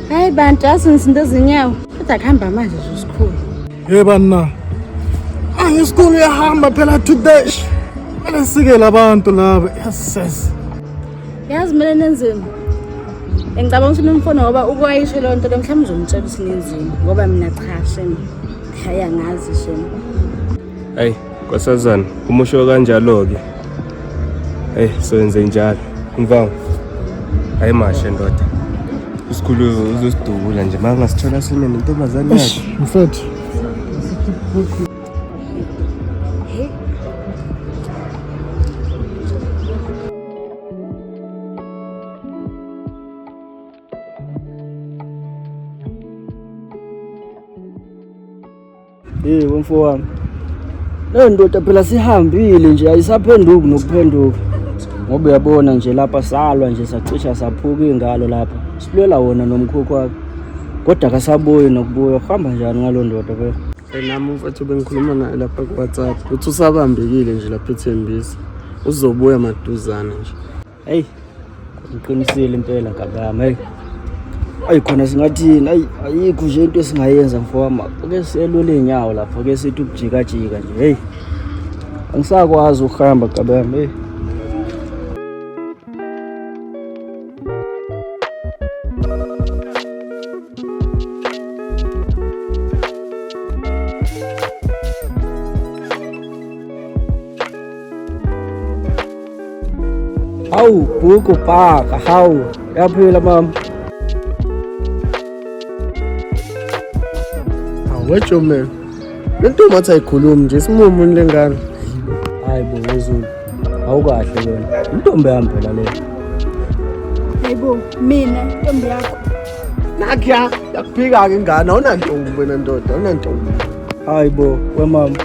Hayi bantu asinsinto ezinyawo. Kodwa kuhamba manje usikhulu. Bana. Isikole uyahamba phela today. Mele sikele abantu laba. Yes. Yazi mina nenzeni. Ngicabanga ukuthi nomfono ngoba ukwayisho le nto mhlawumbe uzomtshela ukuthi nenzeni ngoba mina cha shema. Haya ngazi shema. Hayi, kwasazana, umusho kanjalo ke. Soyenze njalo. Ngivanga. Hayi mashe ndoda. Isikhulu uzosidubula nje mangasithola sime nentombazane yakhe. Mfethu. Wemfo wami. Le ndoda phela sihambile nje ayisaphenduki nokuphenduka. Ngoba uyabona nje lapha salwa nje sacisha saphuka ingalo lapha. Sibuyela wona nomkhokho wakhe. Kodwa akasabuyi nokubuya. Uhamba njani ngalo ndoda phela? Nami mfethu bengikhuluma naye lapha ku WhatsApp. Uthi usabambekile nje lapha eThembisa. Uzobuya maduzana nje. Hey. Ngiqinisile impela ngabami. Ayi khona singathini ayikho nje into esingayenza mfowami ake selule inyawo lapho ke sithi ukujika jika nje hey angisakwazi ukuhamba kabami hey Hawu buku paka hawu yaphela mama Wethu man. Lento mathi ayikhulumi nje simumu lengane. Hayi bo wezulu. Awukahle wena. Intombi yami phela le. Hayibo mina intombi yakho. Nakya yakuphika ke ingane awunantombi wena ndoda awunantombi. Hayi bo wemama.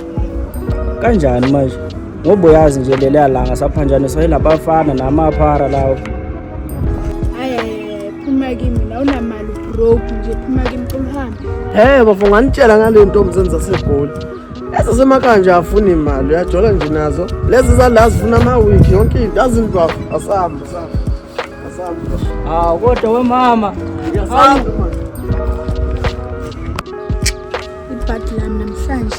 Kanjani manje? Ngoba uyazi nje leli langa saphanjana sayilabafana namaphara lawo. Hayi phuma kimi mina unamali broke nje phuma kimi uhambe. Bafo nganitshela ngale ntombi zenza seGoli. Lezi semakhaya nje afuna imali uyajola nje nazo. Lezi zalazi funa ama-week yonke into azinto asamba. Kodwa wemama. Ngiyasamba manje. Ibhadi lami namhlanje.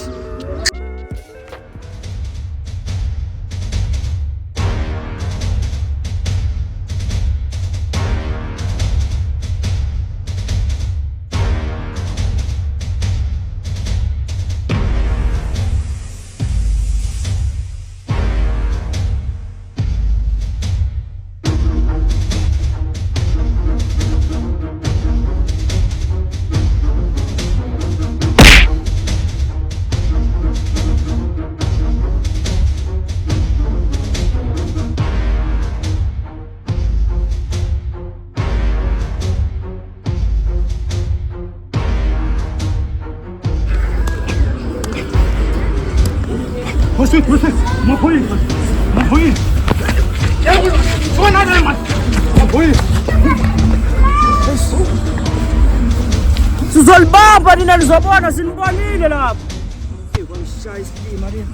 Sizolibamba nina lizobona sinibonile lapho. Kwamshaya isilima lena.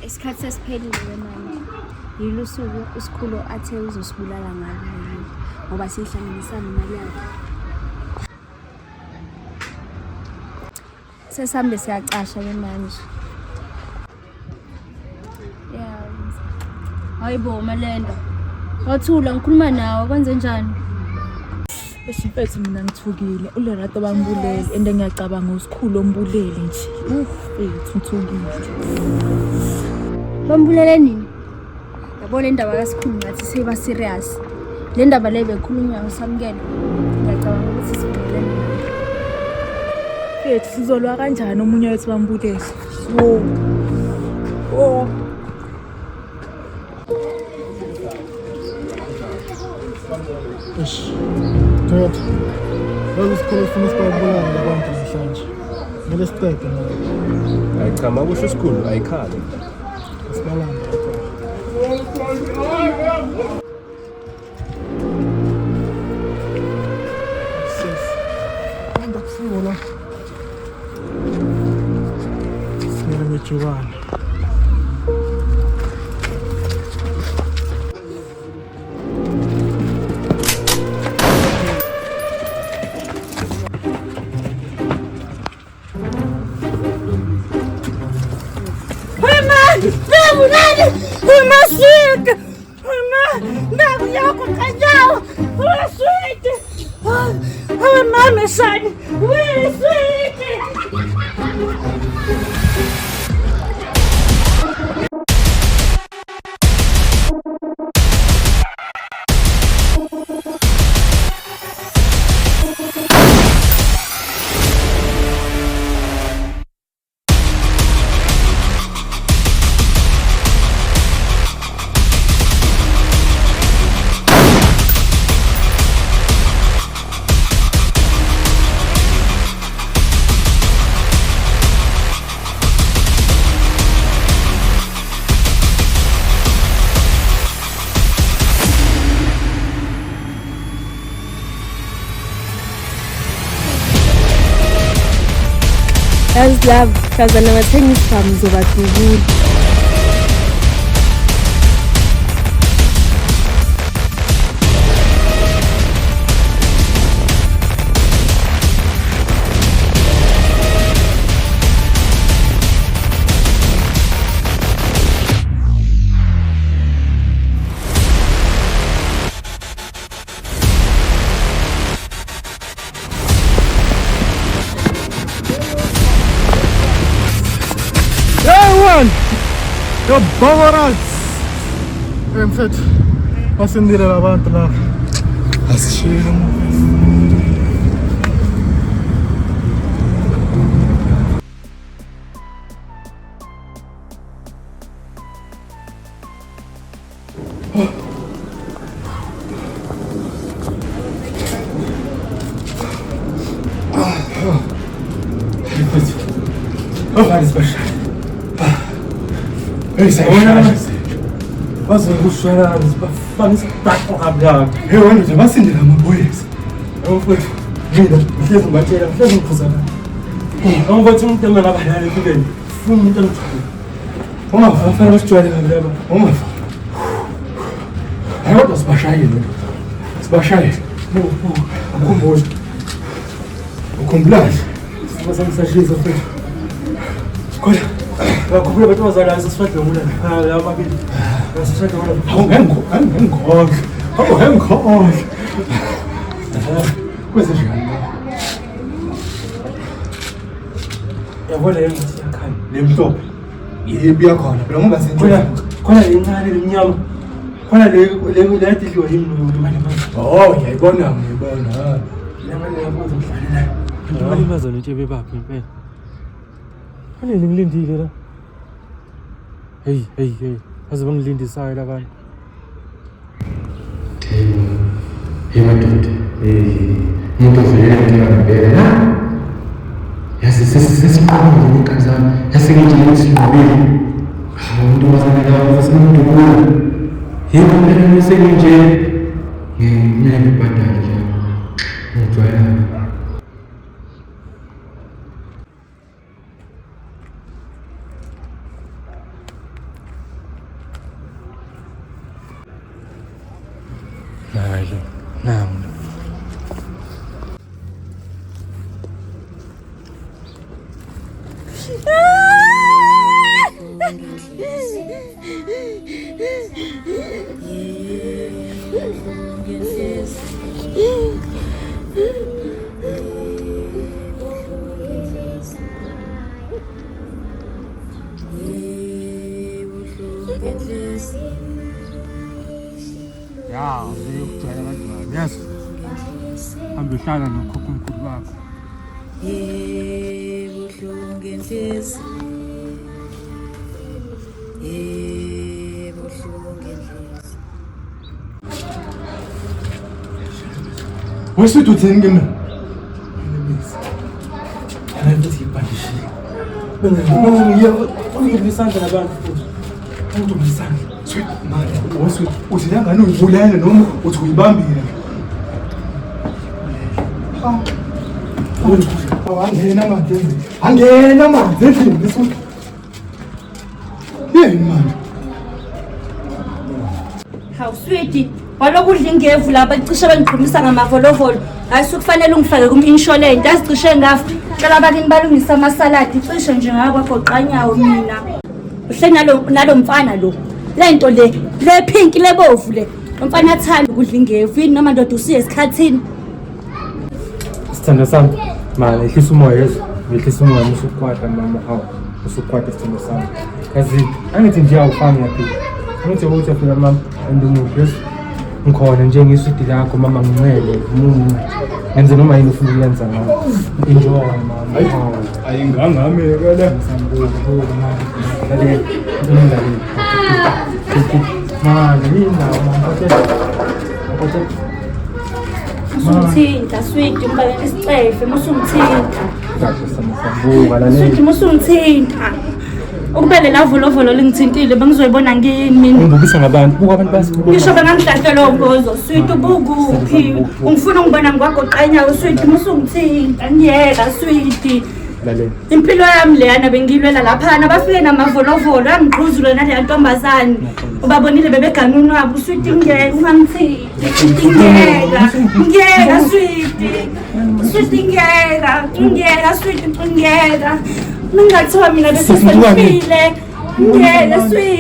Isikhathi sesiphelile manje. Yilo suku isikhulu athe uzosibulala ngalo ngoba sihlanganisana imali yakhe. Sesambe siyacasha ke manje. Hayibo Malenda. Wathula ngikhuluma nawe kwenze njani? Mfethu mina ngithukile uLerato bambulele ende ngiyacabanga usikhulu ombulele nje. Mfethu ngithukile. Bambulele nini? Yabona indaba kaSikhulu ngathi seba serious. Le ndaba le bekhulunywa usamkela. Ngiyacabanga ukuthi sibulele. Mfethu sizolwa kanjani omunye wethu bambulele? Thetha. Lezi isikole sifuna sibabulala labantu namhlanje. Mele siqede nayo. Hayi cha makusho isikhulu ayikhali. Sibalanda. Jukwana. Yazi love, kazana bathenga isibhamu zobadubula. Yo Bogoras! Mfethu, basindile labantu lapha. Asishilo. Mas eu vou chorar, mas tá com rabia. Eu ando de vacina, mas eu vou vida, fez uma bateria, fez coisa. Não vou te meter na barreira aqui dentro. Fui muito no chão. Vamos, vamos fazer uma história na breva. Vamos. Eu vou baixar aí, né? Baixar aí. Com bojo. Com blast. Vamos fazer essa giza, foi. Escolha. Eu comprei para tuas olhas, essas fotos, mulher. Ah, é uma vida. Essas fotos, mulher. Coisa chata. Eu vou ler essa cara. Lembrou? E bia agora, para não vai sentir. Olha ali, na área de minha. Olha ali, lembro da trilha do rio no mais. Oh, e aí bom não, e bom não. Lembra da coisa que faz, né? Não vai fazer nem TV para quem. Olha ali, lindo ele, né? Hey, mas vamos lindo sair da van. Muito feliz na beira, né? Esse palmo de casal, é seguinte, não se ouve. Muito mais legal, você não muito bom. E quando é seguinte, me batalha. Muito é. Não. Ya, ukujwayela kanjani? Yazi. Hambe hlala nokhokho omkhulu wakho. Buhlungu inhliziyo. Buhlungu inhliziyo. Wesithu uthini kimi? Hayi futhi ibandishile. Ungiyisandla nabantu futhi. Ungiyisandla. Manje, wesithu usilangana uyibulele noma uthi uyibambile. Angena amanzi endlini. yini manje? Hawu sweetie, walokhu udla ingevu lapha cishe bengiqhumisa ngamavolovolo. Hayi sukufanele ungifake kuma-insurance, azicishe ngafa. Cela abakini balungisa amasaladi, cishe nje ngakwagoqanyawo mina. Uhle nalo mfana lo. Le nto le pink le bovu le. Umfana athanda ukudla ingevu, yini noma ndoda usiye esikhathini. Sithando sami, mama ehlisa umoya yezwa. Ngehlisa umoya musukwata mama hawu. Musukwata sithando sami. Kazi angithi nje awufanga yaphi. Angithi ukuthi afika mama andimuhle. Ngikhona nje ngiswidi lakho mama ngicele umuntu. Ngenze noma yini ufuna ukuyenza mama. Enjoy mama. Ayingangame wena. Musungithinta sweetie, ngibakele isicefe, musungithinta. Sweetie, musungithinta. Ukubele la volovolo lingithintile bengizoyibona ngini mina. Ungibukisa ngabantu, buka abantu basibuka. Ngisho bengangihlahle lo mbozo, sweetie ubukuphi? Ungifuna ngibona ngikwagoqanyawo sweetie, musungithinta. Ngiyeka sweetie. Lalela. Impilo yami leyana bengilwela laphana bafike namavolovolo angigquzule nale ntombazane ubabonile bebeganuni wabo sweetie ngeke ungangithinti ngiyeka sweetie ngiyeka sweetie ngiyeka mingathiwa mina bese sengifile ngiyeka sweetie.